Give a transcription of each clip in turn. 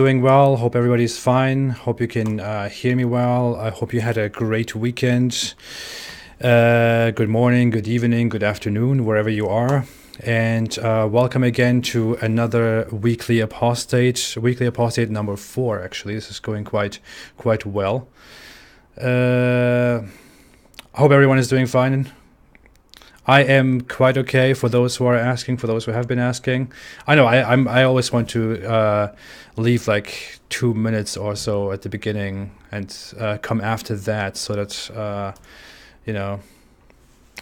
doing well. Hope everybody's fine. Hope you can hear me well. I hope you had a great weekend. Good morning, good evening, good afternoon, wherever you are. And welcome again to another weekly Apostate. Weekly Apostate number 4, actually. This is going quite well. I hope everyone is doing fine. I am quite okay, for those who are asking, for those who have been asking. I know I always want to leave like 2 minutes or so at the beginning and come after that, so that I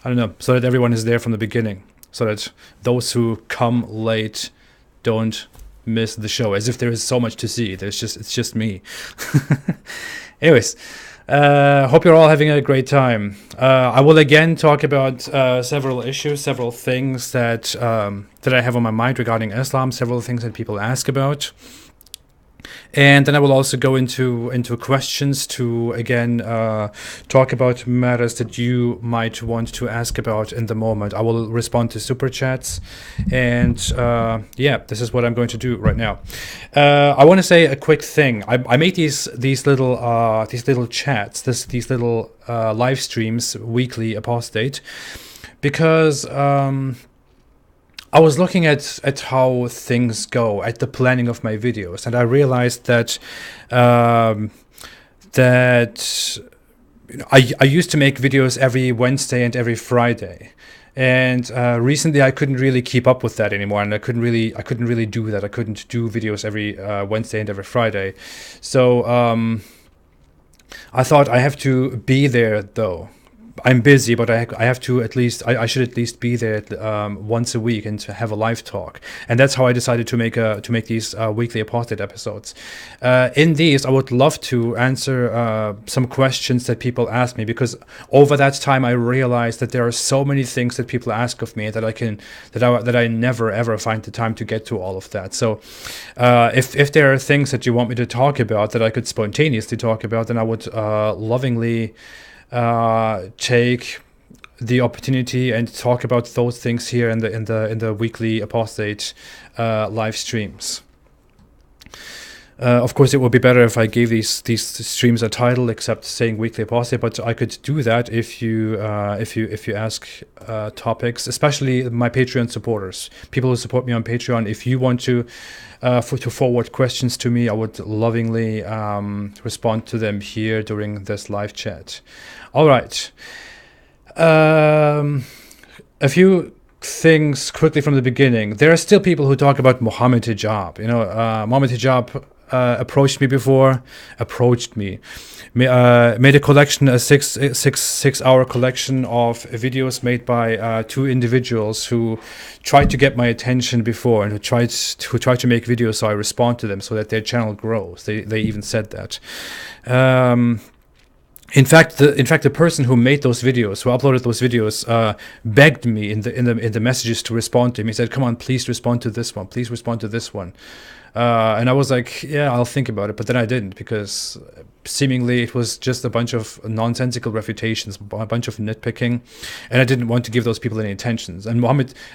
don't know, so that everyone is there from the beginning, so that those who come late don't miss the show, as if there is so much to see. It's just me. Anyways. Hope you're all having a great time. I will again talk about several issues, several things that I have on my mind regarding Islam, several things that people ask about. And then I will also go into questions to, again, talk about matters that you might want to ask about in the moment. I will respond to super chats. And this is what I'm going to do right now. I want to say a quick thing. I made these little chats, these little live streams, weekly Apostate, because I was looking at how things go, at the planning of my videos, and I realized that I used to make videos every Wednesday and every Friday, and recently I couldn't really keep up with that anymore, and I couldn't really do that. I couldn't do videos every Wednesday and every Friday, so I thought I have to be there though. I'm busy, but I have to at least, I should at least be there once a week and to have a live talk. And that's how I decided to make these weekly Apostate episodes. In these, I would love to answer some questions that people ask me, because over that time I realized that there are so many things that people ask of me that I never ever find the time to get to all of that. So if there are things that you want me to talk about that I could spontaneously talk about, then I would lovingly take the opportunity and talk about those things here in the weekly Apostate live streams. Of course, it would be better if I gave these streams a title, except saying weekly Apostate. But I could do that if you ask topics, especially my Patreon supporters, people who support me on Patreon. If you want to forward questions to me, I would lovingly respond to them here during this live chat. All right. A few things quickly from the beginning. There are still people who talk about Muhammad Hijab. Muhammad Hijab approached me, made a collection, a six hour collection of videos made by two individuals who tried to get my attention before, and who tried to make videos so I respond to them so that their channel grows. They even said that. In fact, the person who made those videos, who uploaded those videos, begged me in the messages to respond to him. He said, "Come on, please respond to this one. Please respond to this one." And I was like, "Yeah, I'll think about it." But then I didn't, because seemingly it was just a bunch of nonsensical refutations, a bunch of nitpicking, and I didn't want to give those people any attentions. And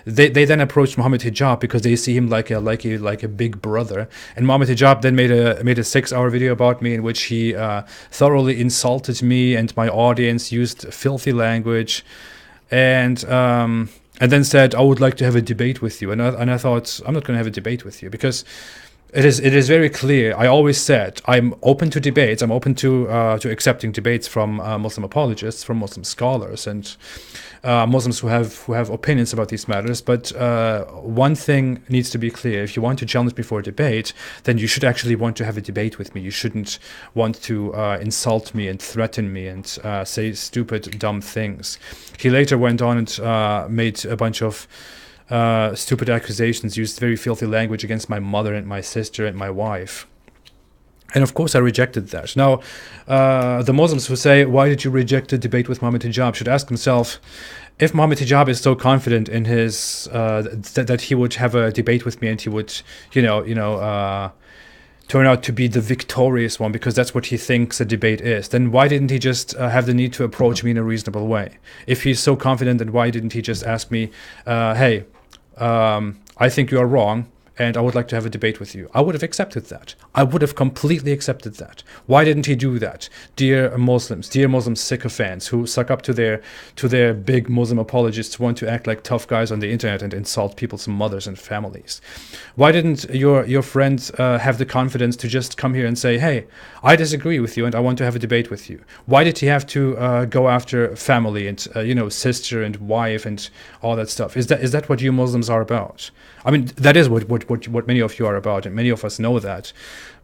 they then approached Muhammad Hijab because they see him like a big brother. And Muhammad Hijab then made a 6-hour video about me in which he thoroughly insulted me and my audience, used filthy language, and then said, "I would like to have a debate with you." And I thought, I'm not going to have a debate with you, because it is very clear. I always said I'm open to debates. I'm open to accepting debates from Muslim apologists, from Muslim scholars, and Muslims who have opinions about these matters. But one thing needs to be clear: if you want to challenge me for a debate, then you should actually want to have a debate with me. You shouldn't want to insult me and threaten me and say stupid, dumb things. He later went on and made a bunch of stupid accusations, used very filthy language against my mother and my sister and my wife. And of course I rejected that. Now, the Muslims who say, "Why did you reject a debate with Muhammad Hijab?" should ask themselves, if Muhammad Hijab is so confident in his that he would have a debate with me and he would turn out to be the victorious one, because that's what he thinks a debate is, then why didn't he just have the need to approach me in a reasonable way? If he's so confident, then why didn't he just ask me, "Hey, I think you are wrong, and I would like to have a debate with you. I would have accepted that. I would have completely accepted that. Why didn't he do that? Dear Muslim sycophants who suck up to their big Muslim apologists who want to act like tough guys on the internet and insult people's mothers and families. Why didn't your friends have the confidence to just come here and say, hey, I disagree with you and I want to have a debate with you? Why did he have to go after family and sister and wife and all that stuff? Is that what you Muslims are about? I mean, that is what many of you are about, and many of us know that.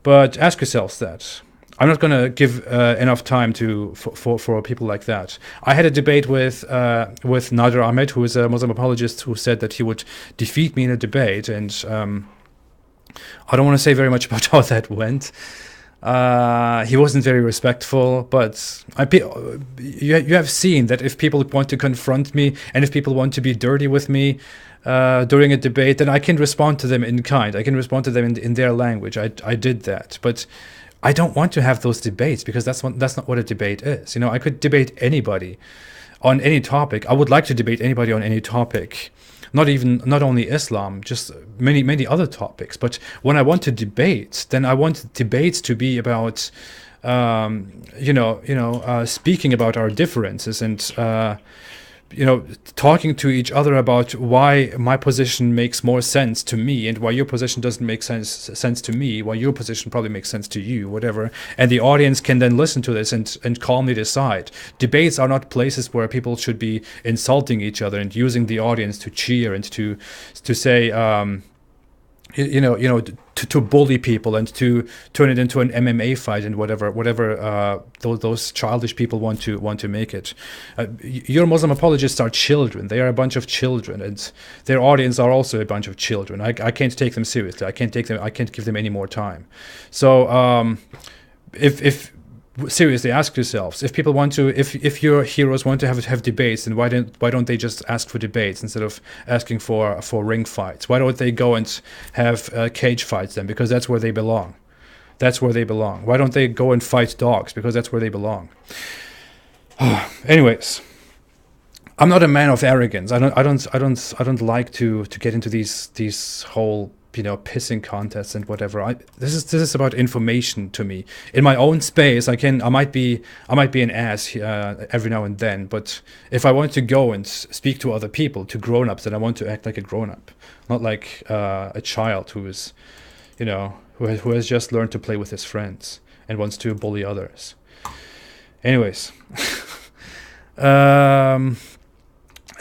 But ask yourselves that. I'm not going to give enough time for people like that. I had a debate with Nader Ahmed, who is a Muslim apologist, who said that he would defeat me in a debate, and I don't want to say very much about how that went. He wasn't very respectful, but you have seen that if people want to confront me and if people want to be dirty with me during a debate, then I can respond to them in kind. I can respond to them in their language. I did that, but I don't want to have those debates because that's not what a debate is. I could debate anybody on any topic. I would like to debate anybody on any topic. Not only Islam, just many other topics. But when I want to debate, then I want debates to be about, speaking about our differences and, talking to each other about why my position makes more sense to me and why your position doesn't make sense to me, why your position probably makes sense to you, whatever. And the audience can then listen to this and calmly decide. Debates are not places where people should be insulting each other and using the audience to cheer and to say, to bully people and to turn it into an MMA fight and whatever those childish people want to make it. Your Muslim apologists are children. They are a bunch of children, and their audience are also a bunch of children. I can't take them seriously. I can't give them any more time. So if seriously, ask yourselves, if people want to, if your heroes want to have debates, then why don't they just ask for debates instead of asking for ring fights? Why don't they go and have cage fights then? Because that's where they belong. That's where they belong. Why don't they go and fight dogs? Because that's where they belong. Anyways, I'm not a man of arrogance. I don't like to get into these whole pissing contests and whatever. This is about information to me. In my own space, I might be an ass every now and then, but if I want to go and speak to other people, to grown-ups, then I want to act like a grown-up, not like a child who is, who has just learned to play with his friends and wants to bully others. Anyways,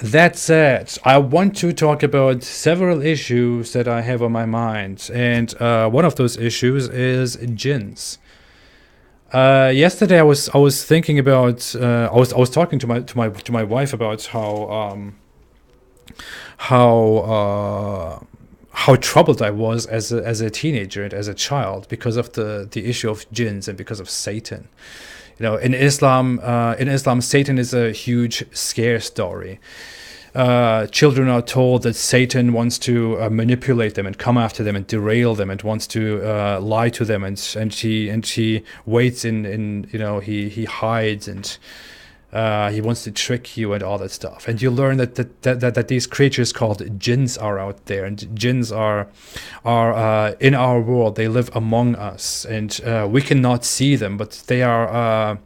that said, I want to talk about several issues that I have on my mind, and one of those issues is jinns. Yesterday, I was thinking about I was talking to my wife about how troubled I was as a teenager and as a child because of the issue of jinns and because of Satan. In Islam, Satan is a huge scare story. Children are told that Satan wants to manipulate them and come after them and derail them and wants to lie to them and he waits in he hides and he wants to trick you and all that stuff. And you learn that these creatures called jinns are out there, and jinns are in our world. They live among us, and we cannot see them, but they are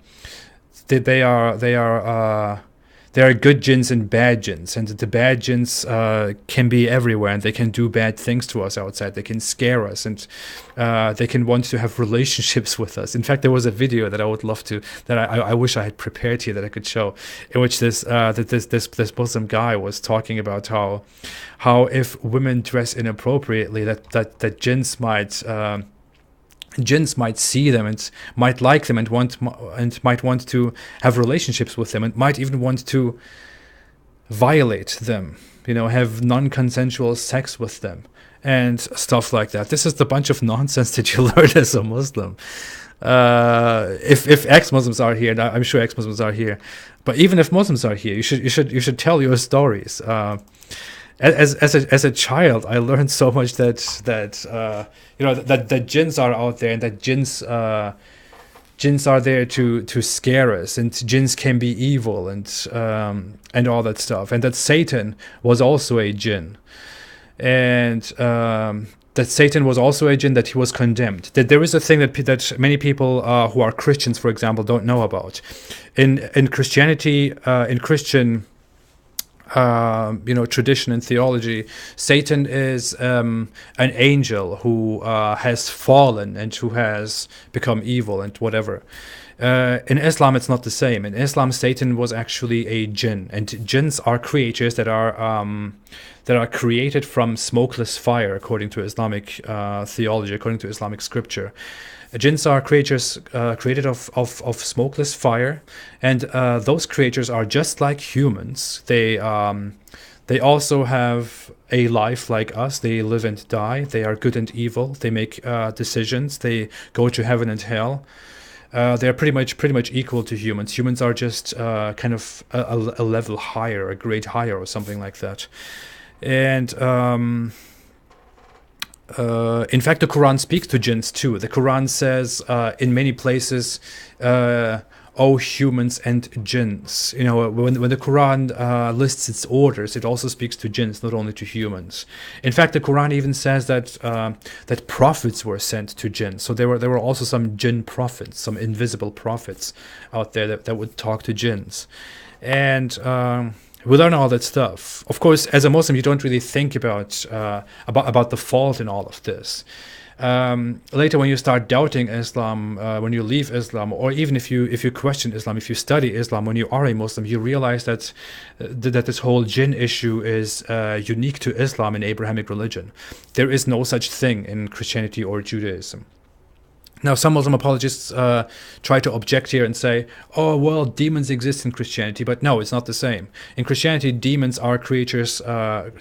good jinns and bad jinns, and the bad jinns can be everywhere, and they can do bad things to us outside. They can scare us, and they can want to have relationships with us. In fact, there was a video that I would love to, that I wish I had prepared here, that I could show, in which this Muslim guy was talking about how if women dress inappropriately, that jinns might see them and might like them and might want to have relationships with them and might even want to violate them, have non-consensual sex with them and stuff like that. This is the bunch of nonsense that you learn as a Muslim. If ex-Muslims are here, and I'm sure ex-Muslims are here, but even if Muslims are here, you should tell your stories. As a child, I learned so much that jinns are out there, and that jinns are there to scare us, and jinns can be evil and all that stuff, and that Satan was also a jinn, and that Satan was also a jinn, that he was condemned. That there is a thing that many people who are Christians, for example, don't know about. In Christianity, in Christian tradition and theology, Satan is an angel who has fallen and who has become evil and whatever. In Islam, it's not the same. In Islam, Satan was actually a jinn, and jinns are creatures that are created from smokeless fire, according to Islamic theology, according to Islamic scripture. Jinns are creatures created of smokeless fire, and those creatures are just like humans. They also have a life like us. They live and die. They are good and evil. They make decisions. They go to heaven and hell. They are pretty much equal to humans. Humans are just kind of a level higher, a grade higher, or something like that. And in fact, the Quran speaks to jinns too. The Quran says in many places, "O humans and jinns." When the Quran lists its orders, it also speaks to jinns, not only to humans. In fact, the Quran even says that prophets were sent to jinns. So there were also some jinn prophets, some invisible prophets out there that would talk to jinns. And we learn all that stuff. Of course, as a Muslim, you don't really think about the fault in all of this. Later, when you start doubting Islam, when you leave Islam, or even if you question Islam, if you study Islam, when you are a Muslim, you realize that this whole jinn issue is unique to Islam and Abrahamic religion. There is no such thing in Christianity or Judaism. Now, some Muslim apologists try to object here and say, "Oh, well, demons exist in Christianity," but no, it's not the same. In Christianity, demons are creatures.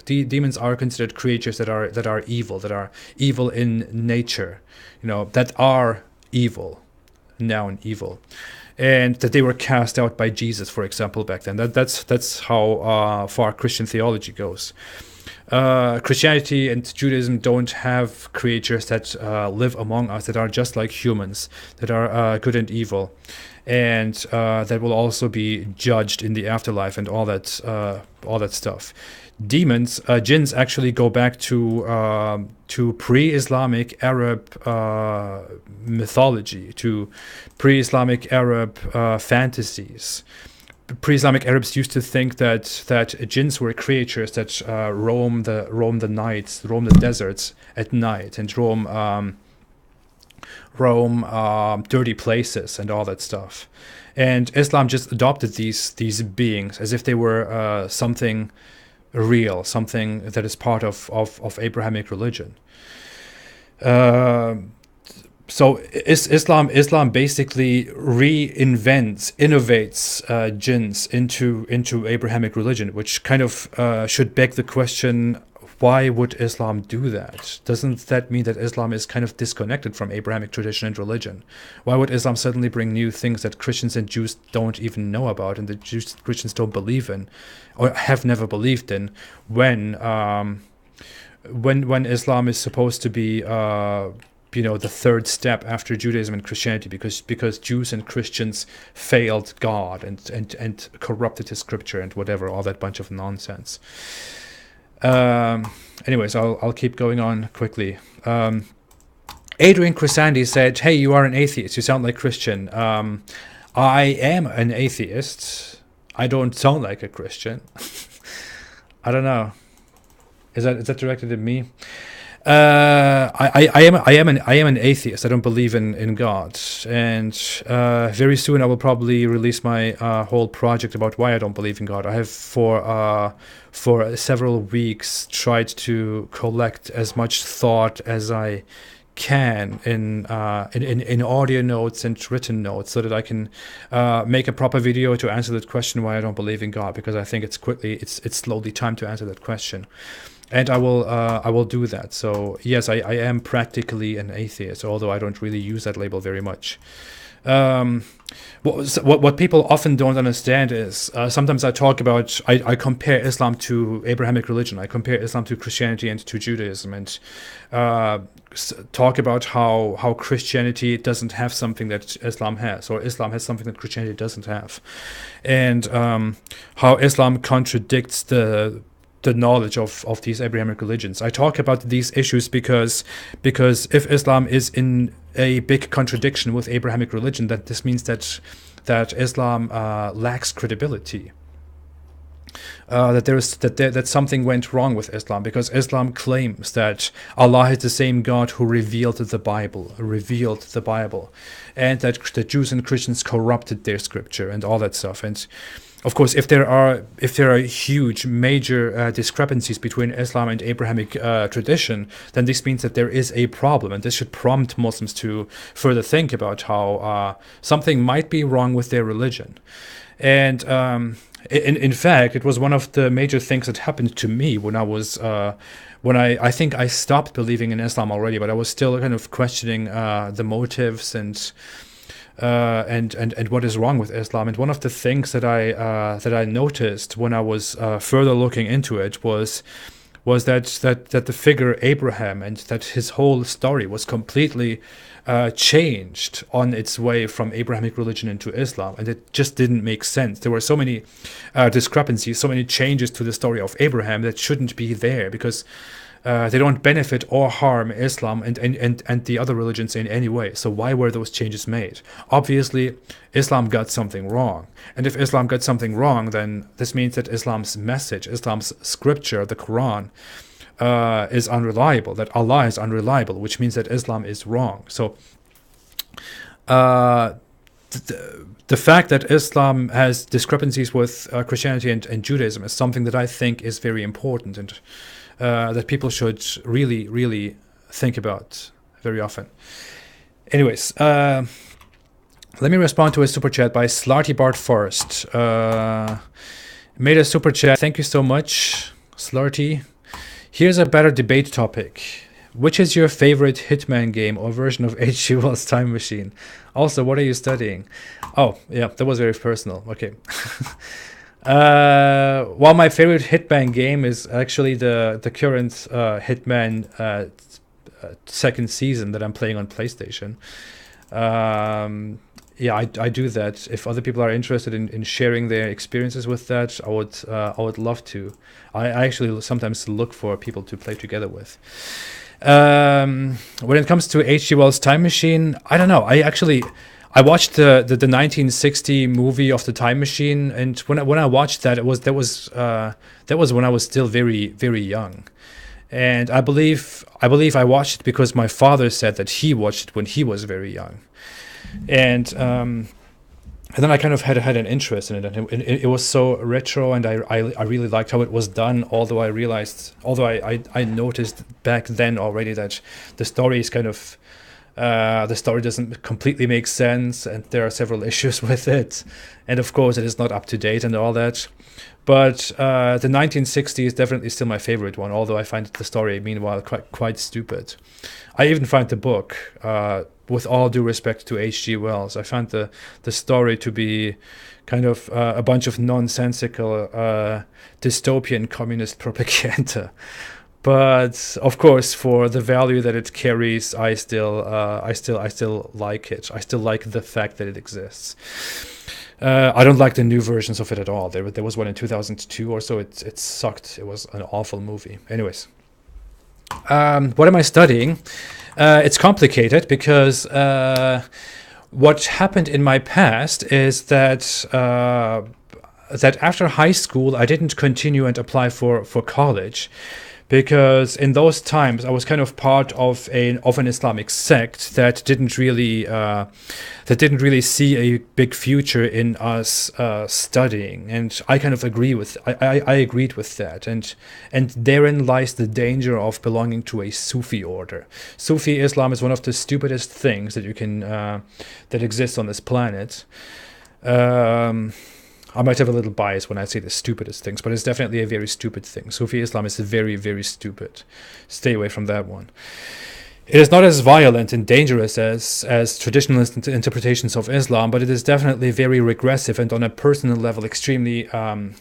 Demons are considered creatures that are evil in nature, that are evil, noun evil, and that they were cast out by Jesus, for example, back then. That's how far Christian theology goes. Christianity and Judaism don't have creatures that live among us, that are just like humans, that are good and evil, and that will also be judged in the afterlife and all that stuff. Demons, jinns, actually go back to pre-Islamic Arab mythology, to pre-Islamic Arab fantasies. Pre-Islamic Arabs used to think that jinns were creatures that roam the nights, roam the deserts at night, and roam dirty places and all that stuff. And Islam just adopted these beings as if they were something real, something that is part of Abrahamic religion. So Islam basically innovates jinns into Abrahamic religion, which kind of should beg the question, why would Islam do that? Doesn't that mean that Islam is kind of disconnected from Abrahamic tradition and religion? Why would Islam suddenly bring new things that Christians and Jews don't even know about, and the Jews and Christians don't believe in, or have never believed in, when Islam is supposed to be the third step after Judaism and Christianity, because Jews and Christians failed God and corrupted his scripture and whatever, all that bunch of nonsense. Anyways, I'll keep going on quickly. Adrian Cresandi said, "Hey, you are an atheist. You sound like Christian." I am an atheist. I don't sound like a Christian. I don't know. Is that directed at me? I am an atheist. I don't believe in God, and very soon I will probably release my whole project about why I don't believe in God. I have for several weeks tried to collect as much thought as I can in audio notes and written notes, so that I can make a proper video to answer that question, why I don't believe in God, because I think it's slowly time to answer that question. And I will do that. So yes, I am practically an atheist, although I don't really use that label very much. What people often don't understand is sometimes I compare Islam to Abrahamic religion. I compare Islam to Christianity and to Judaism, and talk about how Christianity doesn't have something that Islam has, or Islam has something that Christianity doesn't have, and how Islam contradicts the the knowledge of these Abrahamic religions. I talk about these issues because if Islam is in a big contradiction with Abrahamic religion, that this means that Islam lacks credibility. That something went wrong with Islam, because Islam claims that Allah is the same God who revealed the Bible, and that the Jews and Christians corrupted their scripture and all that stuff. And of course, if there are huge, major discrepancies between Islam and Abrahamic tradition, then this means that there is a problem, and this should prompt Muslims to further think about how something might be wrong with their religion. And in fact, it was one of the major things that happened to me when I think I stopped believing in Islam already, but I was still kind of questioning the motives and what is wrong with Islam. And one of the things that I noticed when I was further looking into it was that the figure Abraham, and that his whole story was completely changed on its way from Abrahamic religion into Islam, and it just didn't make sense. There were so many discrepancies, so many changes to the story of Abraham that shouldn't be there, because they don't benefit or harm Islam and the other religions in any way. So why were those changes made? Obviously, Islam got something wrong. And if Islam got something wrong, then this means that Islam's message, Islam's scripture, the Quran, is unreliable, that Allah is unreliable, which means that Islam is wrong. So the fact that Islam has discrepancies with Christianity and Judaism is something that I think is very important, and that people should really, really think about very often. Anyways, let me respond to a super chat by Slarty Bart Forest. Made a super chat. Thank you so much, Slarty. Here's a better debate topic. Which is your favorite Hitman game or version of H.G. Wells' Time Machine? Also, what are you studying? Oh, yeah, that was very personal. Okay. Well, my favorite Hitman game is actually the current Hitman second season that I'm playing on PlayStation. Yeah, I do that. If other people are interested in sharing their experiences with that, I would love to. I actually sometimes look for people to play together with. When it comes to H.G. Wells' Time Machine, I don't know. I watched the 1960 movie of the Time Machine, and when I watched that, that was when I was still very, very young. And I believe I watched it because my father said that he watched it when he was very young. And then I kind of had an interest in it, and it was so retro, and I really liked how it was done. Although I noticed back then already that the story is kind of the story doesn't completely make sense, and there are several issues with it, and of course it is not up to date and all that. But the 1960 is definitely still my favorite one, although I find the story meanwhile quite stupid. I even find the book, with all due respect to H.G. Wells, I found the story to be kind of a bunch of nonsensical dystopian communist propaganda. But of course, for the value that it carries, I still like it. I still like the fact that it exists. I don't like the new versions of it at all. There was one in 2002 or so. It sucked. It was an awful movie. Anyways, what am I studying? It's complicated because what happened in my past is that after high school I didn't continue and apply for college, because in those times I was kind of part of an Islamic sect that didn't really see a big future in us studying, and I kind of agreed with that, and therein lies the danger of belonging to a Sufi order. Sufi Islam is one of the stupidest things that you can that exists on this planet. I might have a little bias when I say the stupidest things, but it's definitely a very stupid thing. Sufi Islam is very, very stupid. Stay away from that one. It is not as violent and dangerous as traditionalist interpretations of Islam, but it is definitely very regressive and on a personal level extremely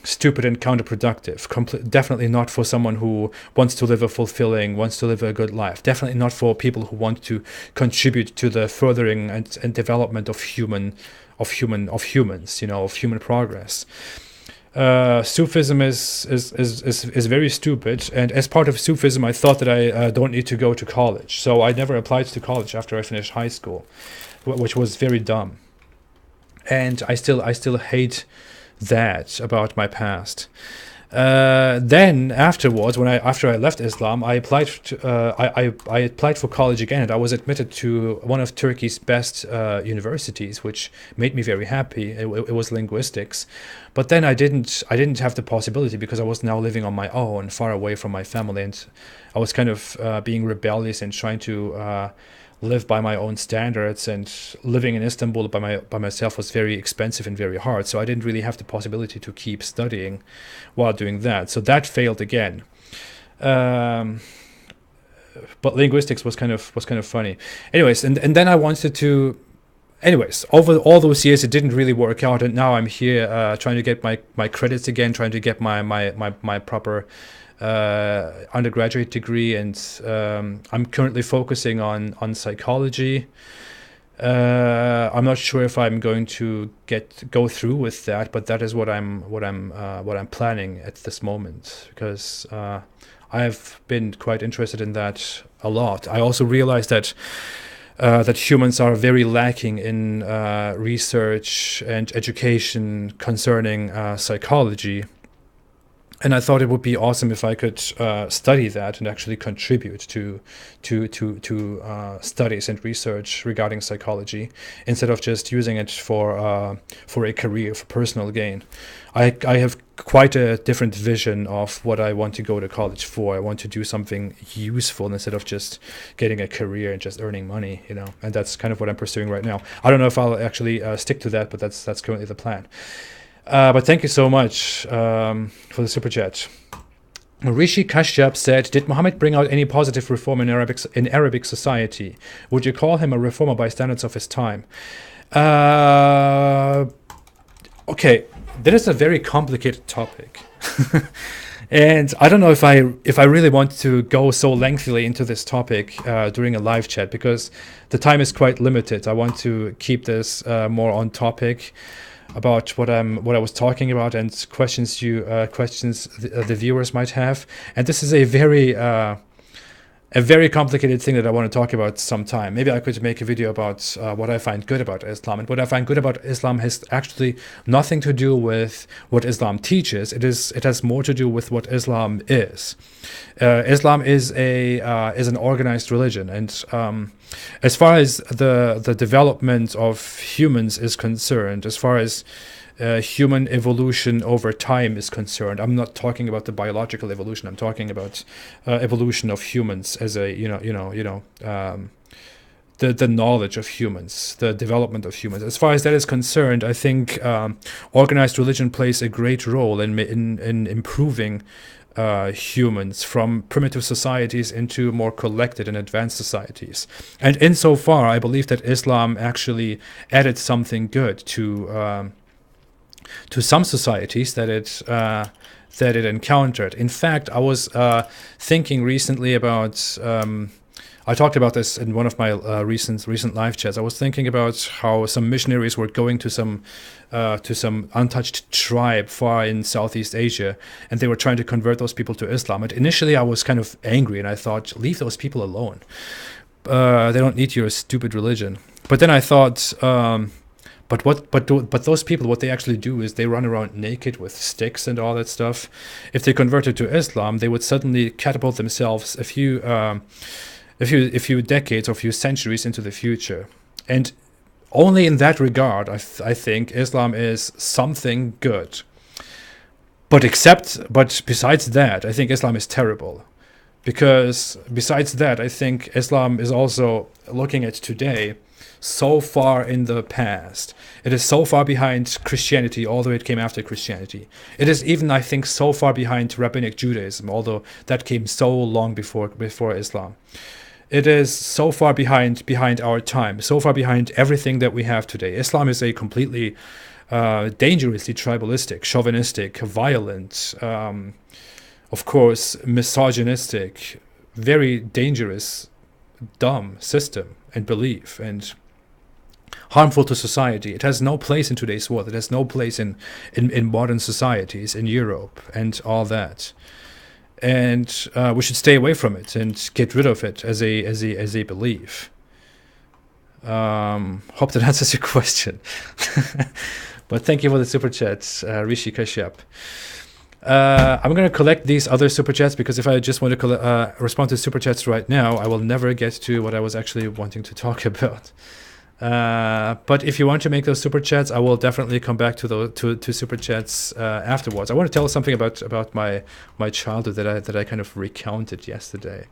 stupid and counterproductive. Definitely not for someone who wants to live a good life. Definitely not for people who want to contribute to the furthering and development of humans, of human progress. Sufism is very stupid, and as part of Sufism, I thought that I don't need to go to college, so I never applied to college after I finished high school, which was very dumb. And I still hate that about my past. Then afterwards, after I left Islam, I applied I applied for college again, and I was admitted to one of Turkey's best universities, which made me very happy. It was linguistics, but then I didn't have the possibility because I was now living on my own, far away from my family, and I was kind of being rebellious and trying to live by my own standards, and living in Istanbul by myself was very expensive and very hard, so I didn't really have the possibility to keep studying while doing that, so that failed again. um, but linguistics was kind of funny. Anyways, and then I wanted to, anyways, over all those years it didn't really work out, and now I'm here trying to get my credits again, trying to get my proper undergraduate degree, and I'm currently focusing on psychology. I'm not sure if I'm going to go through with that, but that is what I'm planning at this moment, because I've been quite interested in that a lot. I also realized that humans are very lacking in research and education concerning psychology. And I thought it would be awesome if I could study that and actually contribute to studies and research regarding psychology, instead of just using it for a career, for personal gain. I have quite a different vision of what I want to go to college for. I want to do something useful instead of just getting a career and just earning money, And that's kind of what I'm pursuing right now. I don't know if I'll actually stick to that, but that's currently the plan. But thank you so much for the super chat. Rishi Kashyap said, "Did Muhammad bring out any positive reform in Arabic society? Would you call him a reformer by standards of his time?" Okay, that is a very complicated topic, and I don't know if I really want to go so lengthily into this topic during a live chat, because the time is quite limited. I want to keep this more on topic, about what I was talking about, and questions the viewers might have. And this is a very complicated thing that I want to talk about sometime. Maybe I could make a video about what I find good about Islam. And what I find good about Islam has actually nothing to do with what Islam teaches. It has more to do with what Islam is. Islam is an organized religion, and as far as the development of humans is concerned, as far as human evolution over time is concerned, I'm not talking about the biological evolution. I'm talking about evolution of humans as a the knowledge of humans, the development of humans. As far as that is concerned, I think organized religion plays a great role in improving humans from primitive societies into more collected and advanced societies. And insofar, I believe that Islam actually added something good to some societies that it encountered. In fact, I was thinking recently about. I talked about this in one of my recent live chats. I was thinking about how some missionaries were going to some untouched tribe far in Southeast Asia, and they were trying to convert those people to Islam. And initially, I was kind of angry, and I thought, leave those people alone. They don't need your stupid religion. But then I thought, but those people, what they actually do is they run around naked with sticks and all that stuff. If they converted to Islam, they would suddenly catapult themselves a few decades or a few centuries into the future. And only in that regard, I think Islam is something good. But besides that, I think Islam is terrible. Because besides that, I think Islam is also, looking at today, so far in the past. It is so far behind Christianity, although it came after Christianity. It is even, I think, so far behind Rabbinic Judaism, although that came so long before Islam. It is so far behind our time, so far behind everything that we have today. Islam is a completely dangerously tribalistic, chauvinistic, violent, of course, misogynistic, very dangerous, dumb system and belief. And harmful to society. It has no place in today's world. It has no place in modern societies, in Europe and all that. And we should stay away from it and get rid of it as a belief. Hope that answers your question. But thank you for the super chats, Rishi Kashyap. I'm going to collect these other super chats, because if I just want to respond to super chats right now, I will never get to what I was actually wanting to talk about. But if you want to make those super chats, I will definitely come back to the super chats afterwards. I want to tell something about my childhood that I kind of recounted yesterday.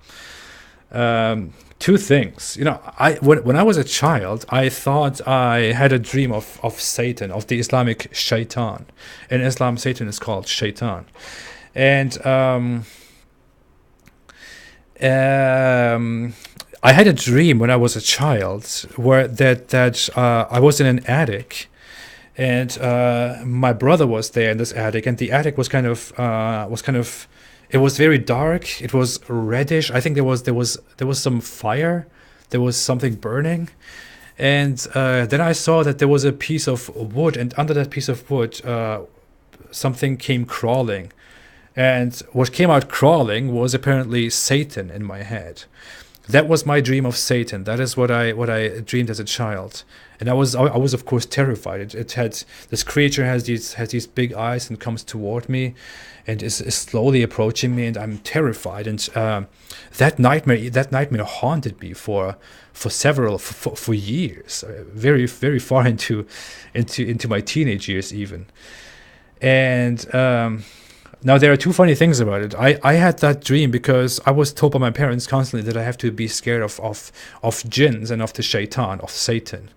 Two things. When I was a child, I thought I had a dream of Satan, of the Islamic shaitan. In Islam, Satan is called shaitan. And I had a dream when I was a child where that I was in an attic, and my brother was there in this attic, and the attic was kind of it was very dark. It was reddish. I think there was some fire. There was something burning. And then I saw that there was a piece of wood, and under that piece of wood, something came crawling. And what came out crawling was apparently Satan in my head. That was my dream of Satan. That is what I dreamed as a child. And I was of course terrified. It had, this creature has these big eyes and comes toward me, and is slowly approaching me, and I'm terrified. And that nightmare haunted me for years, very very far into my teenage years even. And now, there are two funny things about it. I had that dream because I was told by my parents constantly that I have to be scared of jinns and of the shaitan, of Satan.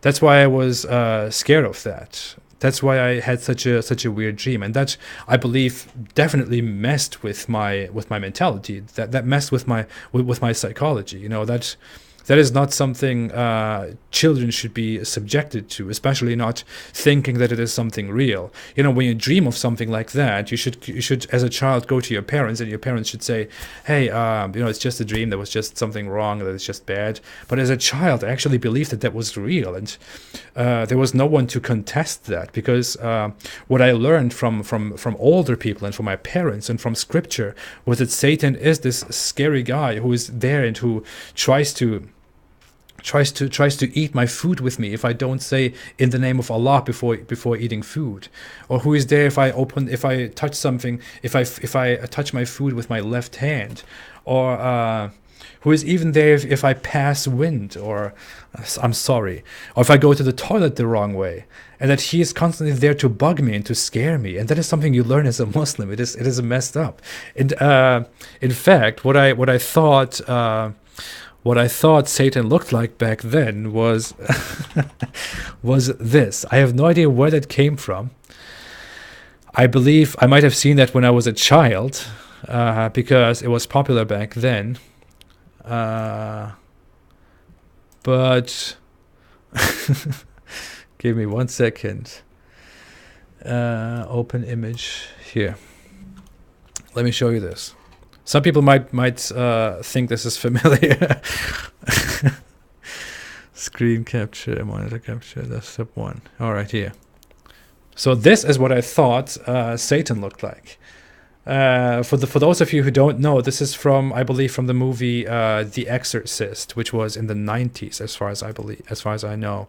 That's why I was scared of that. That's why I had such a weird dream, and that, I believe, definitely messed with my mentality. That messed with my psychology. That is not something children should be subjected to, especially not thinking that it is something real. When you dream of something like that, you should as a child go to your parents, and your parents should say, hey, it's just a dream, there was just something wrong, that it's just bad. But as a child, I actually believed that was real, and there was no one to contest that, because what I learned from older people and from my parents and from scripture was that Satan is this scary guy who is there and who tries to eat my food with me if I don't say in the name of Allah before eating food, or who is there if I touch something, if I touch my food with my left hand, or who is even there if I pass wind, or I'm sorry, or if I go to the toilet the wrong way, and that he is constantly there to bug me and to scare me. And that is something you learn as a Muslim. It is messed up. And in fact, what I thought Satan looked like back then was was this. I have no idea where that came from. I believe I might have seen that when I was a child, because it was popular back then. But give me 1 second. Open image here. Let me show you this. Some people might think this is familiar. Screen capture, monitor capture, desktop 1. All right, here. So this is what I thought Satan looked like. For those of you who don't know, this is I believe from the movie The Exorcist, which was in the 90s, as far as I know.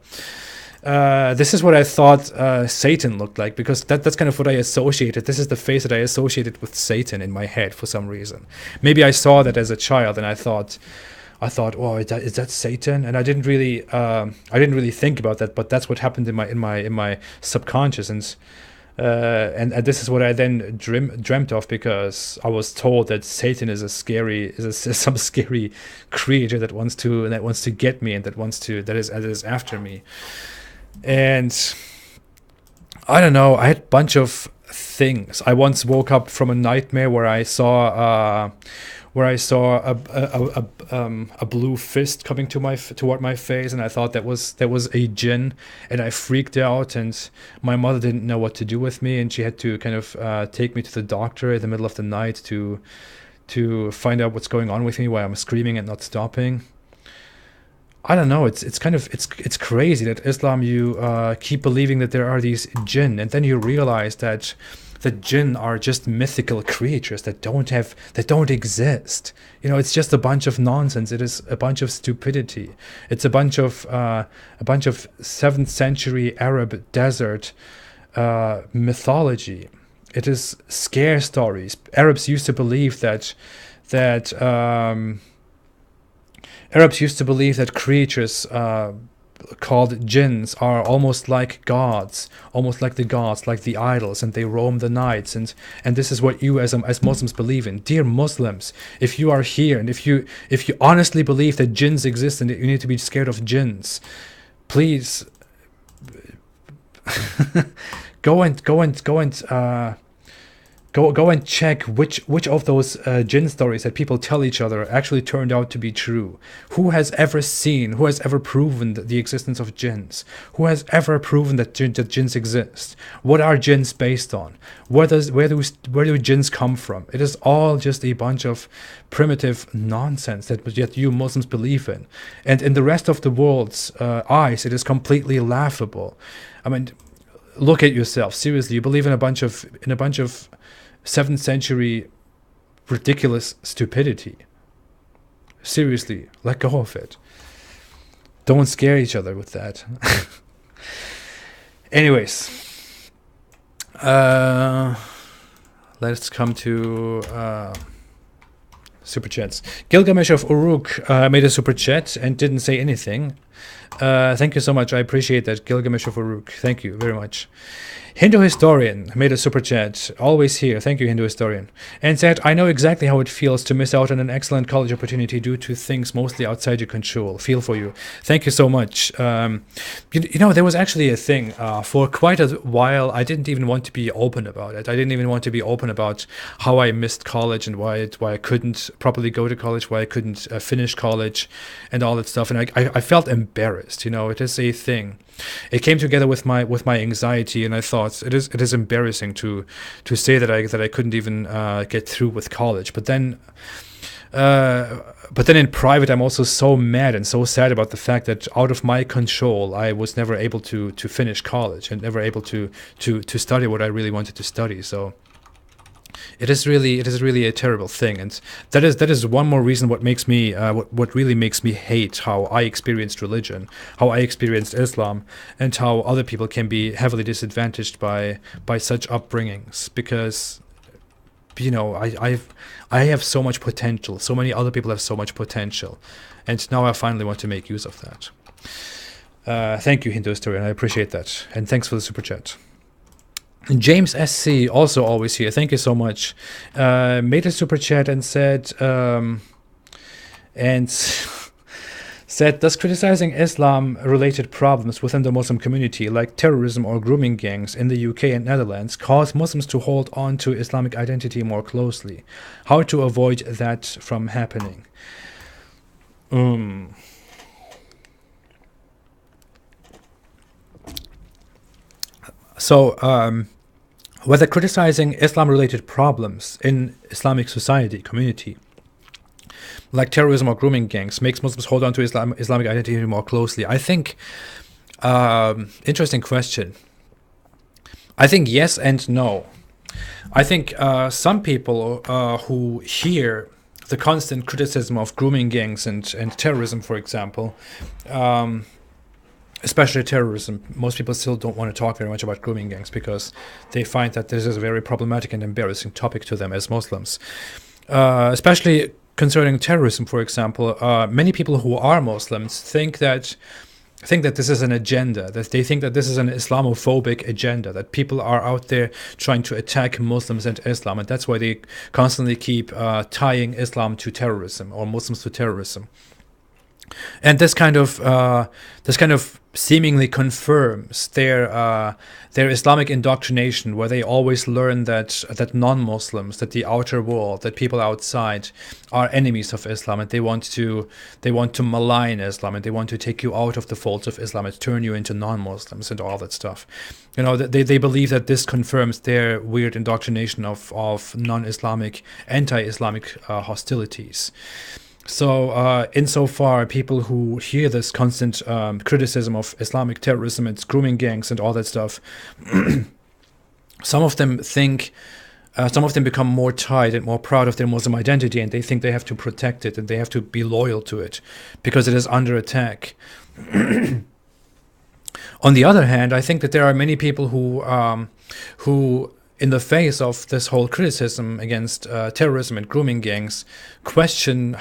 This is what I thought Satan looked like, because that's kind of what I associated. This is the face that I associated with Satan in my head for some reason. Maybe I saw that as a child, and I thought, oh, is that Satan? And I didn't really think about that, but that's what happened in my subconscious, and this is what I then dreamt of, because I was told that Satan is some scary creature that wants to get me, and that is after me. And I don't know, I had a bunch of things. I once woke up from a nightmare where I saw a blue fist coming toward my face, and I thought that was a jinn, and I freaked out, and my mother didn't know what to do with me, and she had to kind of take me to the doctor in the middle of the night to find out what's going on with me, why I'm screaming and not stopping. I don't know. It's kind of it's crazy that Islam, you keep believing that there are these jinn, and then you realize that the jinn are just mythical creatures that don't exist. You know, it's just a bunch of nonsense. It is a bunch of stupidity. It's a bunch of 7th century Arab desert mythology. It is scare stories. Arabs used to believe that Arabs used to believe that creatures called jinns are almost like gods, almost like the gods, like the idols, and they roam the nights. And this is what you as Muslims believe in. Dear Muslims, if you are here and if you honestly believe that jinns exist and that you need to be scared of jinns, please go and go and check which of those jinn stories that people tell each other actually turned out to be true. Who has ever proven the existence of jinns? Who has ever proven that jinns exist? What are jinns based on? Where do jinns come from? It is all just a bunch of primitive nonsense that yet you Muslims believe in, and in the rest of the world's eyes, it is completely laughable. I mean, look at yourself. Seriously, you believe in a bunch of 7th century ridiculous stupidity. Seriously, let go of it. Don't scare each other with that. Anyways, let's come to super chats. Gilgamesh of Uruk made a super chat and didn't say anything. Thank you so much. I appreciate that, Gilgamesh of Uruk. Thank you very much. Hindu Historian made a super chat, always here, thank you Hindu Historian, and said, I know exactly how it feels to miss out on an excellent college opportunity due to things mostly outside your control. Feel for you. Thank you so much. You know, there was actually a thing, for quite a while, I didn't even want to be open about it. I didn't even want to be open about how I missed college and why I couldn't properly go to college, why I couldn't finish college and all that stuff, and I felt embarrassed, you know, it is a thing. It came together with my anxiety, and I thought it is embarrassing to say that I couldn't even get through with college. But then in private, I'm also so mad and so sad about the fact that out of my control, I was never able to finish college and never able to study what I really wanted to study. So it is really a terrible thing, and that is one more reason what really makes me hate how I experienced religion, how I experienced Islam, and how other people can be heavily disadvantaged by such upbringings. Because, you know, I have so much potential, so many other people have so much potential, and now I finally want to make use of that. Thank you, Hindu Historian, I appreciate that, and thanks for the super chat. James SC, also always here, thank you so much, made a super chat and said, does criticizing Islam-related problems within the Muslim community, like terrorism or grooming gangs in the UK and Netherlands, cause Muslims to hold on to Islamic identity more closely? How to avoid that from happening? So, whether criticizing Islam-related problems in Islamic society, community, like terrorism or grooming gangs, makes Muslims hold on to Islamic identity more closely, I think, interesting question. I think yes and no. I think some people who hear the constant criticism of grooming gangs and terrorism, for example, especially terrorism, most people still don't want to talk very much about grooming gangs because they find that this is a very problematic and embarrassing topic to them as Muslims. Especially concerning terrorism, for example, many people who are Muslims think that this is an agenda, that they think that this is an Islamophobic agenda, that people are out there trying to attack Muslims and Islam, and that's why they constantly keep tying Islam to terrorism or Muslims to terrorism. And this kind of seemingly confirms their Islamic indoctrination, where they always learn that non-Muslims, that the outer world, that people outside are enemies of Islam, and they want to malign Islam, and they want to take you out of the folds of Islam and turn you into non-Muslims and all that stuff. You know, they believe that this confirms their weird indoctrination of non-Islamic, anti-Islamic hostilities. So, insofar, people who hear this constant criticism of Islamic terrorism and grooming gangs and all that stuff, some of them think, some of them become more tied and more proud of their Muslim identity, and they think they have to protect it and they have to be loyal to it because it is under attack. On the other hand, I think that there are many people who, in the face of this whole criticism against terrorism and grooming gangs, question the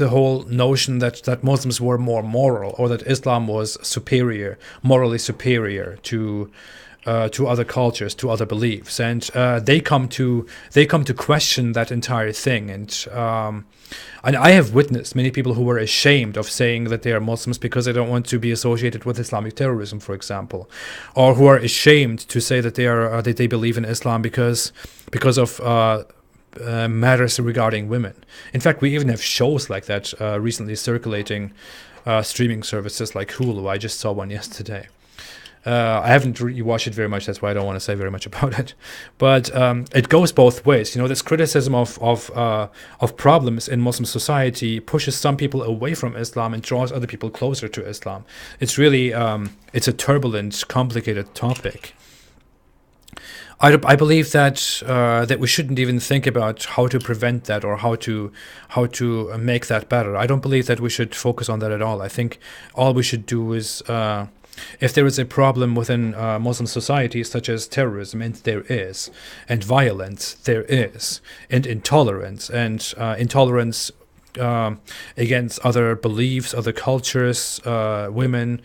whole notion that Muslims were more moral, or that Islam was superior, morally superior to other cultures, to other beliefs, and they come to question that entire thing. And I have witnessed many people who were ashamed of saying that they are Muslims because they don't want to be associated with Islamic terrorism, for example, or who are ashamed to say that they believe in Islam because of matters regarding women. In fact, we even have shows like that recently circulating streaming services like Hulu. I just saw one yesterday. I haven't really watched it very much, that's why I don't want to say very much about it. But it goes both ways. You know, this criticism of problems in Muslim society pushes some people away from Islam and draws other people closer to Islam. It's really it's a turbulent, complicated topic. I believe that that we shouldn't even think about how to prevent that or how to make that better. I don't believe that we should focus on that at all. I think all we should do is, if there is a problem within Muslim society, such as terrorism, and there is, and violence, there is, and intolerance, against other beliefs, other cultures, women,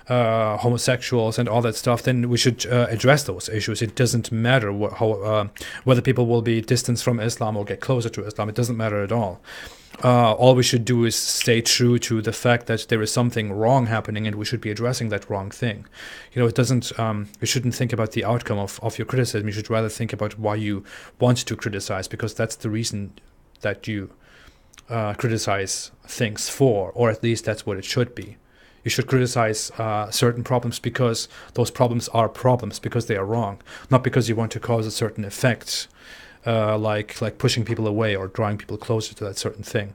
homosexuals, and all that stuff, then we should address those issues. It doesn't matter whether people will be distanced from Islam or get closer to Islam. It doesn't matter at all. All we should do is stay true to the fact that there is something wrong happening and we should be addressing that wrong thing. You know, it doesn't, you shouldn't think about the outcome of your criticism. You should rather think about why you want to criticize, because that's the reason that you criticize things for, or at least that's what it should be. You should criticize certain problems because those problems are problems, because they are wrong, not because you want to cause a certain effect. Like pushing people away or drawing people closer to that certain thing.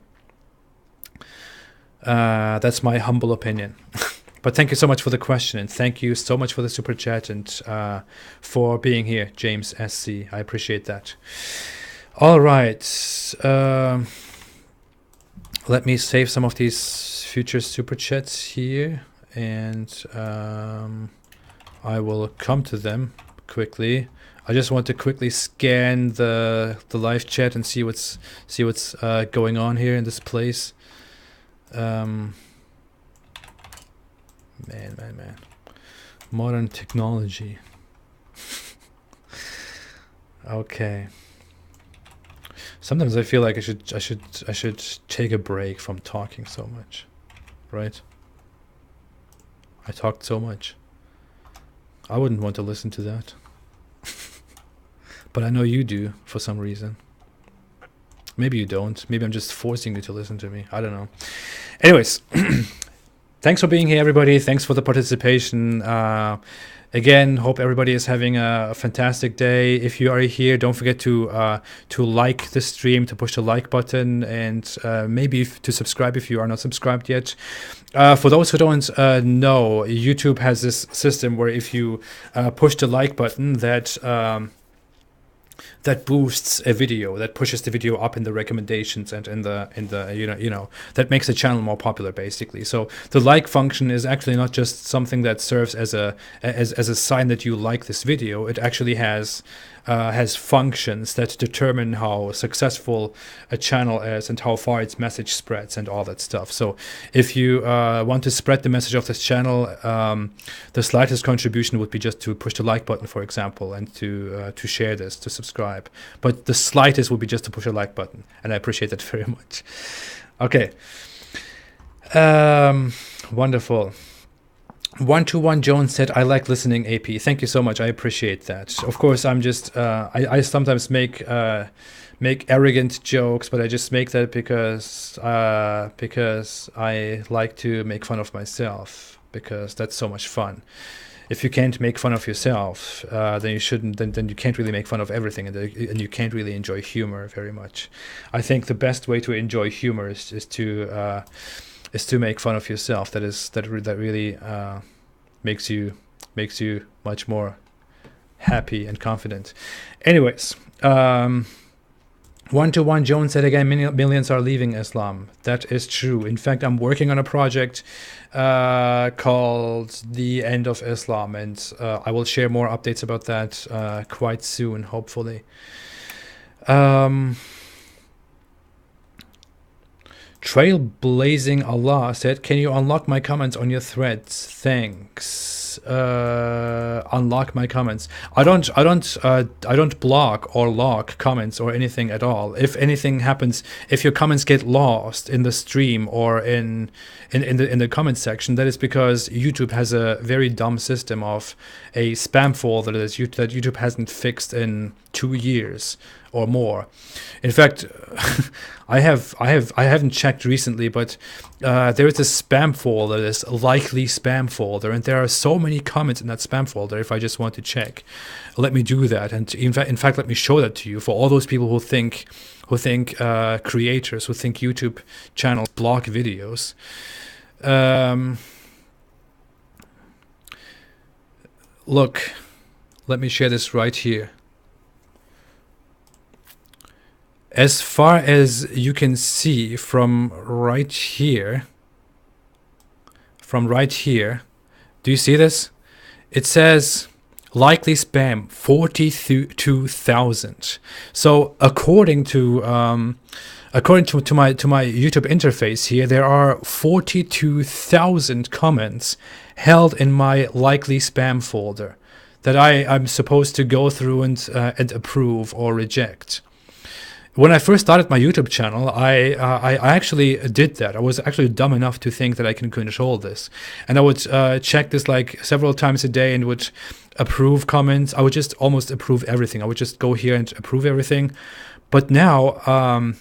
That's my humble opinion. But thank you so much for the question, and thank you so much for the super chat and for being here, James SC. I appreciate that. All right. Let me save some of these future super chats here, and I will come to them quickly. I just want to quickly scan the live chat and see what's going on here in this place. Man. Modern technology. Okay. Sometimes I feel like I should take a break from talking so much, right? I talked so much. I wouldn't want to listen to that. But I know you do, for some reason. Maybe you don't. Maybe I'm just forcing you to listen to me. I don't know. Anyways, thanks for being here, everybody. Thanks for the participation. Again, hope everybody is having a fantastic day. If you are here, don't forget to like the stream, to push the like button, and maybe to subscribe if you are not subscribed yet. For those who don't know, YouTube has this system where if you push the like button, that boosts a video, that pushes the video up in the recommendations and in the that makes the channel more popular, basically. So the like function is actually not just something that serves as a sign that you like this video. It actually has functions that determine how successful a channel is and how far its message spreads and all that stuff. So if you want to spread the message of this channel, the slightest contribution would be just to push the like button, for example, and to share this, to subscribe. But the slightest would be just to push a like button, and I appreciate that very much. Okay. Wonderful. 121 Jones said, I like listening, AP. Thank you so much. I appreciate that. Of course, I'm just, I sometimes make arrogant jokes, but I just make that because I like to make fun of myself, because that's so much fun. if you can't make fun of yourself, then you shouldn't. Then you can't really make fun of everything, and you can't really enjoy humor very much. I think the best way to enjoy humor is to make fun of yourself. That really makes you much more happy and confident. Anyways, 121 Jones said again, millions are leaving Islam. That is true. In fact, I'm working on a project called The End of Islam, and I will share more updates about that quite soon, hopefully. Trailblazing Allah said, can you unlock my comments on your threads? Thanks. Unlock my comments. I don't block or lock comments or anything at all. If anything happens, if your comments get lost in the stream or in the comment section, that is because YouTube has a very dumb system of a spam folder that YouTube hasn't fixed in 2 years or more. In fact, I haven't checked recently, but there is a spam folder, this likely spam folder, and there are so many comments in that spam folder. If I just want to check, let me do that, and in fact, let me show that to you for all those people who think creators who think YouTube channels block videos. Look, let me share this right here. As far as you can see from right here, do you see this? It says likely spam 42,000. So according to my YouTube interface here, there are 42,000 comments held in my likely spam folder that I'm supposed to go through and approve or reject. When I first started my YouTube channel, I actually did that. I was actually dumb enough to think that I can control this. And I would check this like several times a day and would approve comments. I would just almost approve everything. I would just go here and approve everything. But now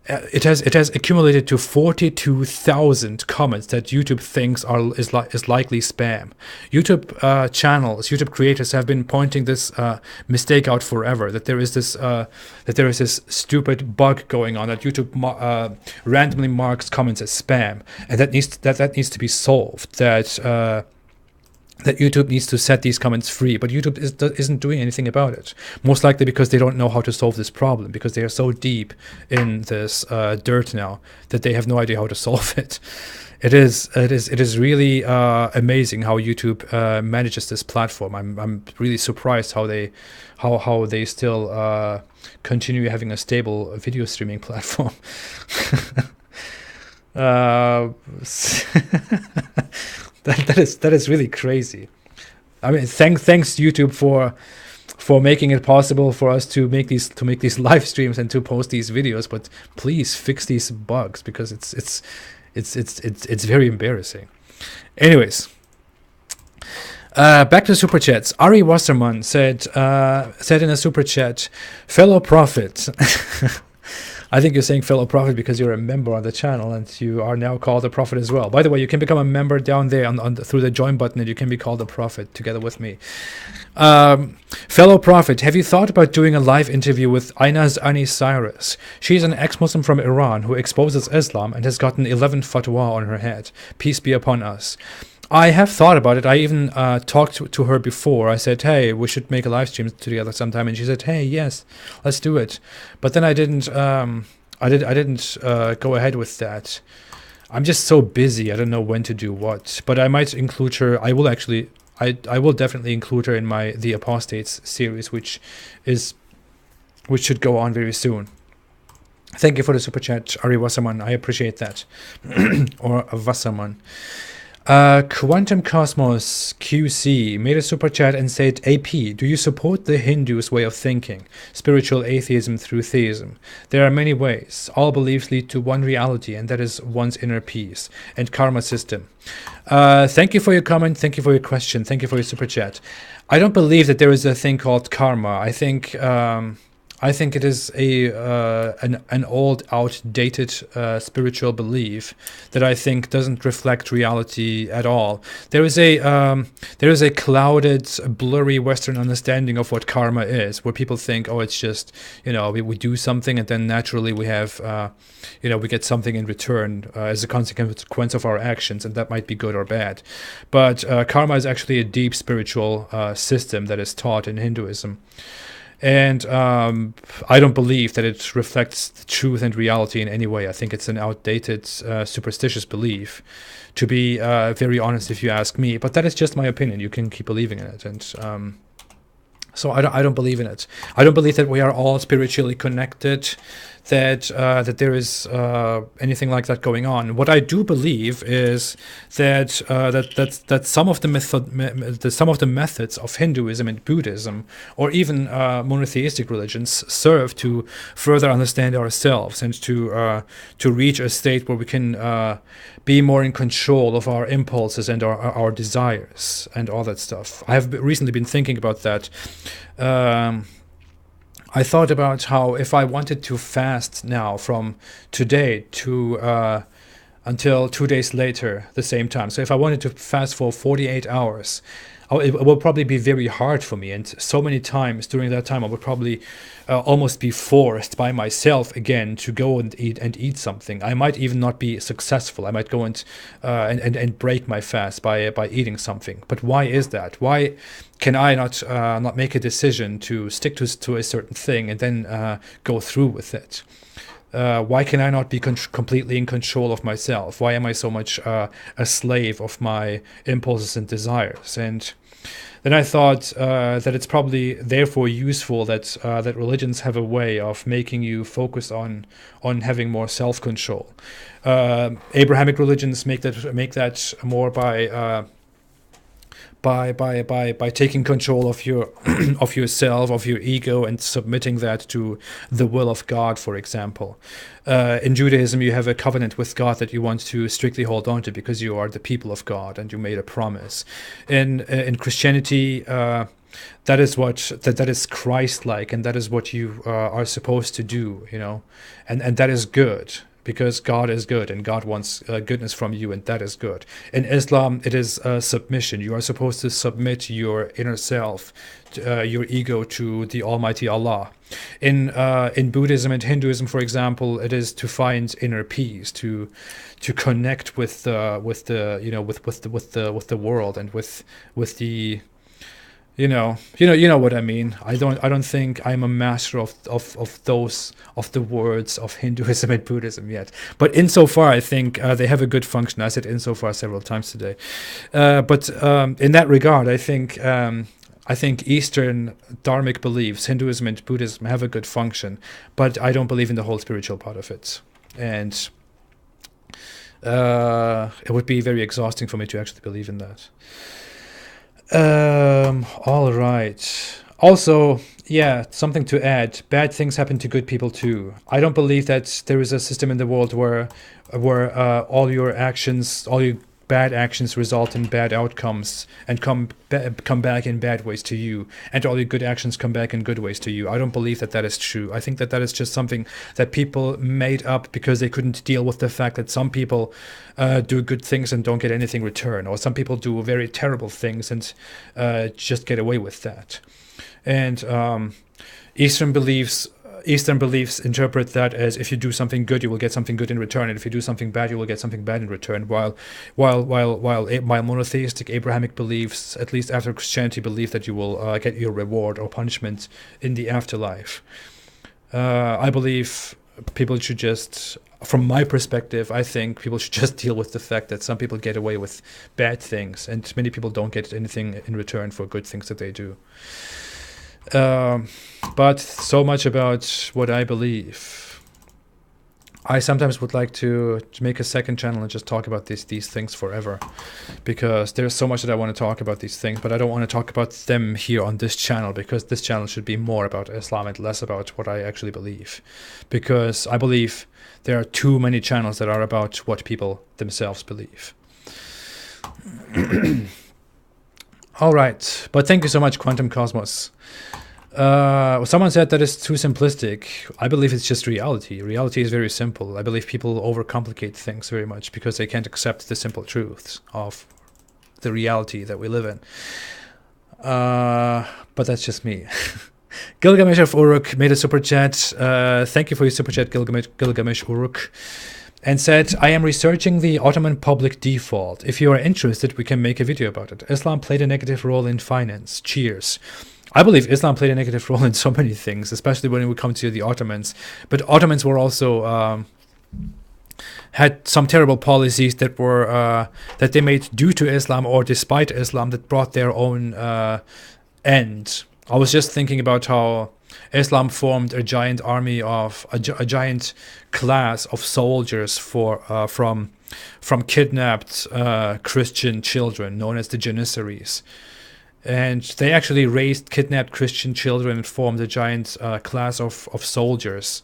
it has accumulated to 42,000 comments that YouTube thinks is likely spam. YouTube channels, YouTube creators have been pointing this mistake out forever. That there is this stupid bug going on that YouTube randomly marks comments as spam, and that needs to be solved. That YouTube needs to set these comments free, but YouTube isn't doing anything about it. Most likely because they don't know how to solve this problem, because they are so deep in this dirt now that they have no idea how to solve it. It is really amazing how YouTube manages this platform. I'm really surprised how they still continue having a stable video streaming platform. That is really crazy. I mean, thanks YouTube for making it possible for us to make these live streams and to post these videos. But please fix these bugs, because it's very embarrassing. Anyways, back to super chats. Ari Wasserman said in a super chat, fellow prophet. I think you're saying fellow prophet because you're a member on the channel and you are now called a prophet as well. By the way, you can become a member down there through the join button, and you can be called a prophet together with me. Fellow prophet, have you thought about doing a live interview with Ainaz Ani Cyrus? She's an ex-Muslim from Iran who exposes Islam and has gotten 11 fatwa on her head. Peace be upon us. I have thought about it. I even talked to her before. I said, hey, we should make a live stream together sometime. And she said, hey, yes, let's do it. But then I didn't go ahead with that. I'm just so busy. I don't know when to do what. But I might include her. I will definitely include her in the Apostates series, which should go on very soon. Thank you for the super chat, Ari Wasserman. I appreciate that. Or Wasserman. Quantum Cosmos QC made a super chat and said, AP, do you support the Hindus' way of thinking, spiritual atheism through theism? There are many ways. All beliefs lead to one reality, and that is one's inner peace and karma system. Thank you for your comment. Thank you for your question. Thank you for your super chat. I don't believe that there is a thing called karma. I think I think it is an old, outdated spiritual belief that I think doesn't reflect reality at all. There is a clouded, blurry Western understanding of what karma is, where people think, oh, it's just, we do something and then naturally we have, we get something in return as a consequence of our actions, and that might be good or bad. But karma is actually a deep spiritual system that is taught in Hinduism. And I don't believe that it reflects the truth and reality in any way. I think it's an outdated, superstitious belief, to be very honest, if you ask me. But that is just my opinion. You can keep believing in it. And so I don't believe in it. I don't believe that we are all spiritually connected, that there is anything like that going on. What I do believe is that some of the methods of Hinduism and Buddhism, or even monotheistic religions, serve to further understand ourselves and to reach a state where we can be more in control of our impulses and our desires and all that stuff. I have recently been thinking about that. I thought about how if I wanted to fast now from today to until 2 days later, the same time. So if I wanted to fast for 48 hours, it will probably be very hard for me. And so many times during that time, I would probably almost be forced by myself again to go and eat something. I might even not be successful. I might go and break my fast by eating something. But why is that? Why can I not make a decision to stick to a certain thing and then go through with it? Why can I not be completely in control of myself? Why am I so much a slave of my impulses and desires? And then I thought that it's probably therefore useful that religions have a way of making you focus on having more self-control. Abrahamic religions make that more by taking control of your of yourself, of your ego, and submitting that to the will of God, for example. In Judaism, you have a covenant with God that you want to strictly hold on to because you are the people of God and you made a promise. In Christianity, that is Christ-like, and that is what you are supposed to do, and that is good. Because God is good and God wants goodness from you, and that is good. In Islam, it is submission. You are supposed to submit your inner self, your ego, to the Almighty Allah. In Buddhism and Hinduism, for example, it is to find inner peace, to connect with the world and with the. You know what I mean. I don't think I'm a master of the words of Hinduism and Buddhism yet. But insofar, I think they have a good function. I said insofar several times today. But in that regard, I think Eastern dharmic beliefs, Hinduism and Buddhism, have a good function. But I don't believe in the whole spiritual part of it, and it would be very exhausting for me to actually believe in that. All right. Also, yeah, something to add. Bad things happen to good people too. I don't believe that there is a system in the world where all your bad actions result in bad outcomes and come back in bad ways to you, and all your good actions come back in good ways to you. I don't believe that is true. I think that is just something that people made up because they couldn't deal with the fact that some people do good things and don't get anything in return, or some people do very terrible things and just get away with that. And Eastern beliefs interpret that as if you do something good, you will get something good in return, and if you do something bad, you will get something bad in return. While monotheistic Abrahamic beliefs, at least after Christianity, believe that you will get your reward or punishment in the afterlife. I believe people should just, from my perspective, I think people should just deal with the fact that some people get away with bad things, and many people don't get anything in return for good things that they do. But so much about what I believe. I sometimes would like to make a second channel and just talk about these things forever, because there's so much that I want to talk about these things, but I don't want to talk about them here on this channel, because this channel should be more about Islam and less about what I actually believe, because I believe there are too many channels that are about what people themselves believe. All right, but thank you so much, Quantum Cosmos. Someone said that is too simplistic. I believe it's just reality. Reality is very simple. I believe people overcomplicate things very much because they can't accept the simple truths of the reality that we live in. But that's just me. Gilgamesh of Uruk made a super chat. Thank you for your super chat, Gilgamesh Uruk. And said, I am researching the Ottoman public default. If you are interested, we can make a video about it. Islam played a negative role in finance. Cheers. I believe Islam played a negative role in so many things, especially when we come to the Ottomans. But Ottomans were also had some terrible policies that were that they made due to Islam or despite Islam that brought their own end. I was just thinking about how Islam formed a giant army of a giant class of soldiers from kidnapped Christian children known as the Janissaries. And they actually raised kidnapped Christian children and formed a giant class of soldiers,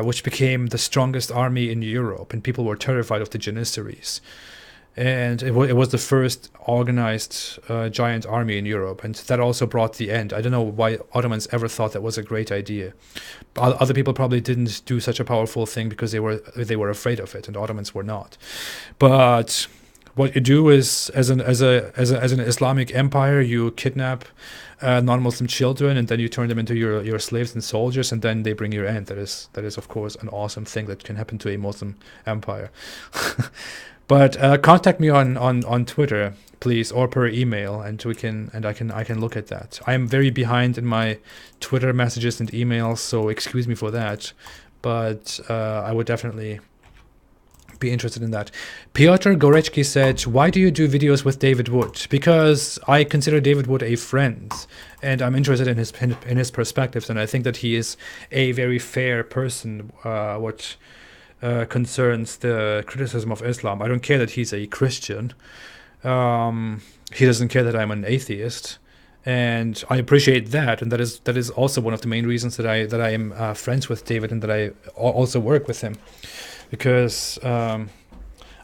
which became the strongest army in Europe. And people were terrified of the Janissaries. And it was the first organized giant army in Europe. And that also brought the end. I don't know why Ottomans ever thought that was a great idea. Other people probably didn't do such a powerful thing because they were afraid of it, and Ottomans were not. But what you do is, as an Islamic empire, you kidnap non-Muslim children, and then you turn them into your slaves and soldiers, and then they bring your end. That is of course an awesome thing that can happen to a Muslim empire. But contact me on Twitter, please, or per email, and I can look at that. I am very behind in my Twitter messages and emails, so excuse me for that. But I would definitely be interested in that. Piotr Gorechki said, why do you do videos with David Wood? Because I consider David Wood a friend, and I'm interested in his perspectives, and I think that he is a very fair person what concerns the criticism of Islam. I don't care that he's a Christian. He doesn't care that I'm an atheist, and I appreciate that, and that is also one of the main reasons that I am friends with David and that I also work with him. Because I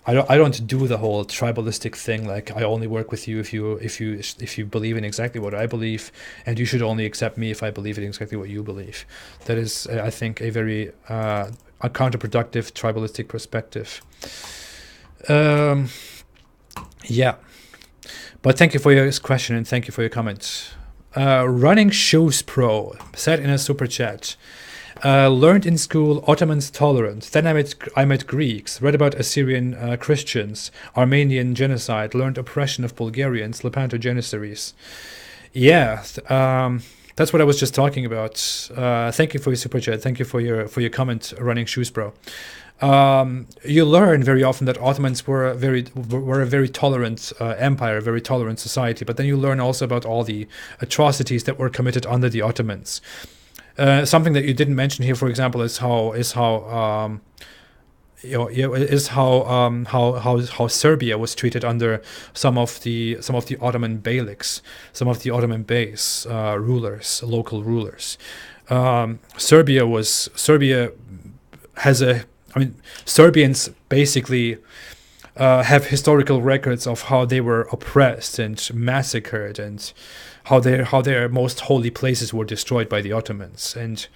don't do the whole tribalistic thing, like I only work with you if you believe in exactly what I believe, and you should only accept me if I believe in exactly what you believe. That is, I think, a very a counterproductive tribalistic perspective. Yeah, but thank you for your question and thank you for your comment. Running Shoes Pro said in a super chat. Learned in school Ottomans tolerant. Then I met Greeks, read about Assyrian Christians, Armenian genocide, learned oppression of Bulgarians, Lepanto Janissaries. Yeah, that's what I was just talking about. Thank you for your super chat. Thank you for your comment, Running Shoes Bro. You learn very often that Ottomans were a very tolerant empire, a very tolerant society. But then you learn also about all the atrocities that were committed under the Ottomans. Something that you didn't mention here, for example, is how Serbia was treated under some of the Ottoman beyliks, some of the Ottoman beys, rulers, local rulers. Serbians basically have historical records of how they were oppressed and massacred, and how their most holy places were destroyed by the Ottomans. And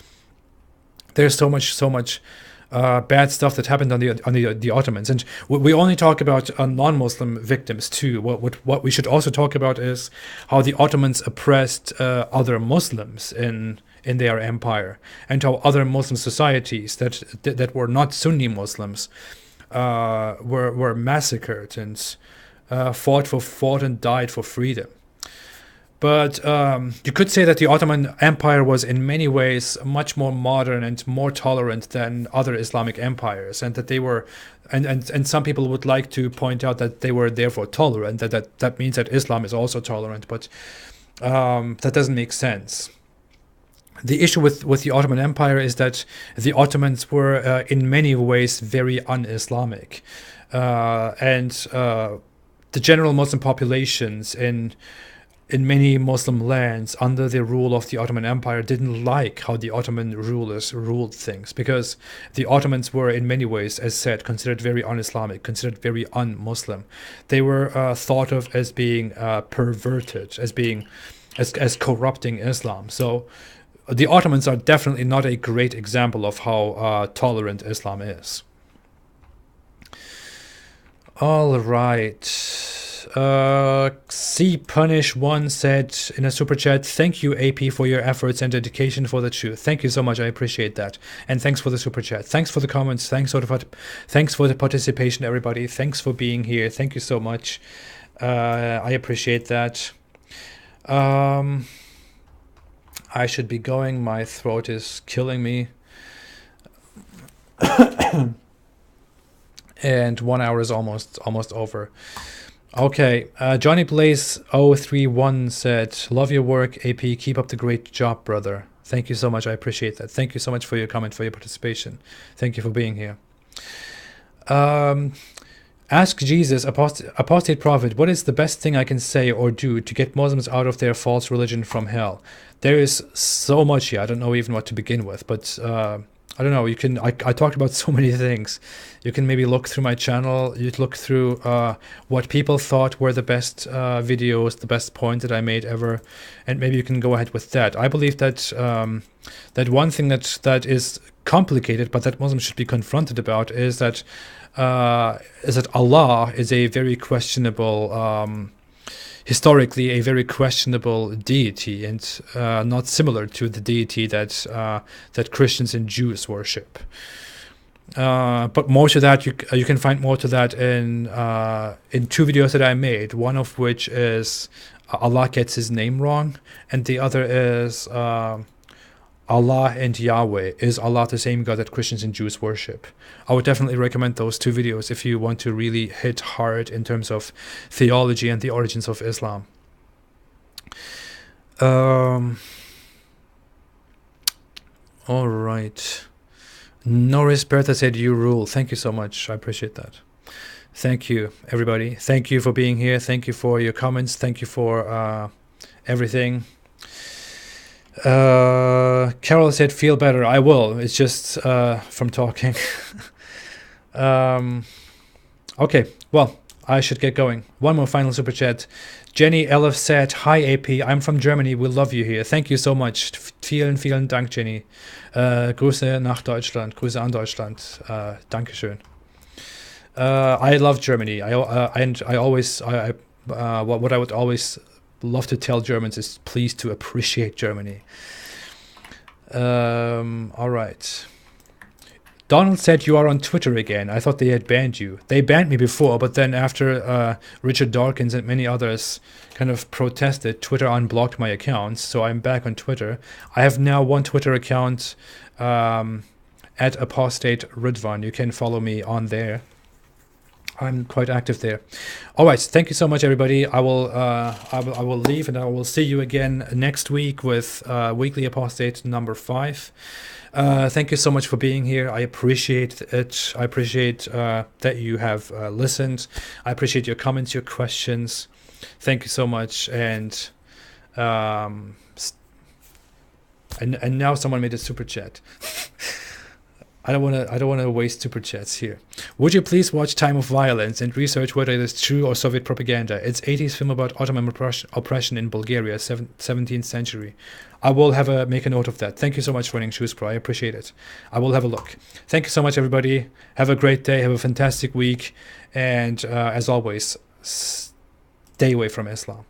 there's so much bad stuff that happened on the Ottomans. And we only talk about non-Muslim victims too. What we should also talk about is how the Ottomans oppressed other Muslims in their empire, and how other Muslim societies that were not Sunni Muslims were massacred and fought and died for freedom. But you could say that the Ottoman Empire was in many ways much more modern and more tolerant than other Islamic empires, and that they were, and some people would like to point out that they were therefore tolerant, that means that Islam is also tolerant, but that doesn't make sense. The issue with the Ottoman Empire is that the Ottomans were in many ways very un-Islamic, and the general Muslim populations in many Muslim lands under the rule of the Ottoman Empire didn't like how the Ottoman rulers ruled things, because the Ottomans were in many ways, as said, considered very un-Islamic, considered very un-Muslim. They were thought of as being perverted, as being as corrupting Islam. So the Ottomans are definitely not a great example of how tolerant Islam is. All right. C Punish 1 said in a super chat, "Thank you, AP, for your efforts and dedication for the truth." Thank you so much. I appreciate that. And thanks for the super chat. Thanks for the comments. Thanks for the participation, everybody. Thanks for being here. Thank you so much. I appreciate that. I should be going. My throat is killing me. And 1 hour is almost over. Okay, Johnny Blaze 031 said, "Love your work, AP. Keep up the great job, brother." Thank you so much. I appreciate that. Thank you so much for your comment, for your participation. Thank you for being here. Ask Jesus, apostate prophet, what is the best thing I can say or do to get Muslims out of their false religion from hell? There is so much here. I don't know even what to begin with, but I don't know. You can. I talked about so many things. You can maybe look through my channel. You'd look through what people thought were the best videos, the best point that I made ever, and maybe you can go ahead with that. I believe that that one thing that is complicated, but that Muslims should be confronted about, is that Allah is a very questionable. Historically, a very questionable deity, and not similar to the deity that that Christians and Jews worship. But more to that, you can find more to that in 2 videos that I made. One of which is Allah gets his name wrong, and the other is Allah and Yahweh. Is Allah the same God that Christians and Jews worship? I would definitely recommend those 2 videos if you want to really hit hard in terms of theology and the origins of Islam. All right. Norris Bertha said, "You rule." Thank you so much. I appreciate that. Thank you, everybody. Thank you for being here. Thank you for your comments. Thank you for everything. Carol said, "Feel better." I will. It's just from talking. Okay, well, I should get going. One more final super chat. Jenny Elif said, "Hi AP, I'm from Germany. We love you here." Thank you so much. Vielen Dank, Jenny. Grüße nach Deutschland. Grüße an Deutschland. Dankeschön. I love Germany. What I would always love to tell Germans is please to appreciate Germany. All right. Donald said, "You are on Twitter again. I thought they had banned you." They banned me before, but then after Richard Dawkins and many others kind of protested, Twitter unblocked my accounts, so I'm back on Twitter. I have now one Twitter account at Apostate Ridvan. You can follow me on there. I'm quite active there. All right, thank you so much, everybody. I will leave, and I will see you again next week with Weekly Apostate number 5. Thank you so much for being here. I appreciate it. I appreciate that you have listened. I appreciate your comments, your questions. Thank you so much. And now someone made a super chat. I don't want to waste super chats here. Would you please watch Time of Violence and research whether it is true or Soviet propaganda? It's 80s film about Ottoman oppression in Bulgaria, 17th century. I will make a note of that. Thank you so much for running Shoes Pro. I appreciate it. I will have a look. Thank you so much, everybody. Have a great day. Have a fantastic week. And as always, stay away from Islam.